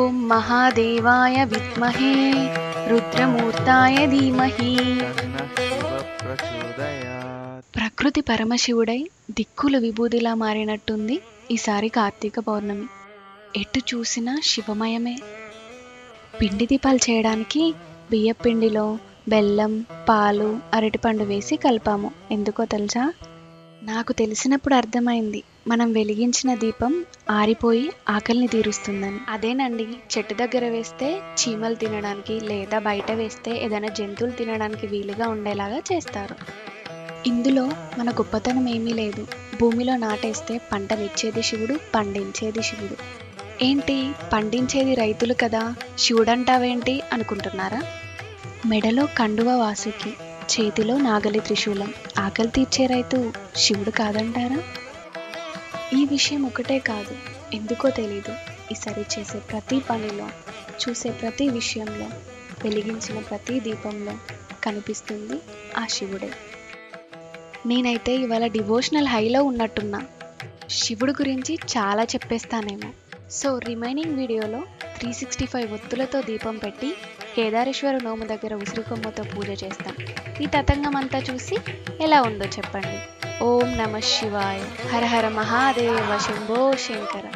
ఓం మహాదేవాయ విద్మహే రుద్రమూర్తాయ ధీమహి. ప్రకృతి పరమశివుడై దిక్కులు విభూదిలా మారినట్టుంది ఈసారి కార్తీక పౌర్ణమి. ఎటు చూసినా శివమయమే. పిండి దీపాలు చేయడానికి బియ్యపిండిలో బెల్లం, పాలు, అరటిపండు వేసి కలిపాము. ఎందుకో తెలుసా? నాకు తెలిసినప్పుడు అర్థమైంది, మనం వెలిగించిన దీపం ఆరిపోయి ఆకలిని తీరుస్తుందని. అదేనండి, చెట్టు దగ్గర వేస్తే చీమలు తినడానికి లేదా బయట వేస్తే ఏదైనా జంతువులు తినడానికి వీలుగా ఉండేలాగా చేస్తారు. ఇందులో మన గొప్పతనం ఏమీ లేదు. భూమిలో నాటేస్తే పంటనిచ్చేది శివుడు, పండించేది శివుడు. ఏంటి పండించేది రైతులు కదా, శివుడంటావేంటి అనుకుంటున్నారా? మెడలో కండువ వాసుకి, చేతిలో నాగలి త్రిశూలం, ఆకలి తీర్చే రైతు శివుడు కాదంటారా? ఈ విషయం ఒకటే కాదు, ఎందుకో తెలీదు, ఈసారి చేసే ప్రతి పనిలో, చూసే ప్రతి విషయంలో, వెలిగించిన ప్రతి దీపంలో కనిపిస్తుంది ఆ శివుడే. నేనైతే ఇవాళ డివోషనల్ హైలో ఉన్నట్టున్నా. శివుడు గురించి చాలా చెప్పేస్తానేమో. సో రిమైనింగ్ వీడియోలో 365 ఒత్తులతో దీపం పెట్టి కేదారేశ్వర నోము దగ్గర ఉసిరికొమ్మతో పూజ చేస్తాం. ఈ తతంగం అంతా చూసి ఎలా ఉందో చెప్పండి. ఓం నమః శివాయ. హర హర మహాదేవ. శంభో శంకర.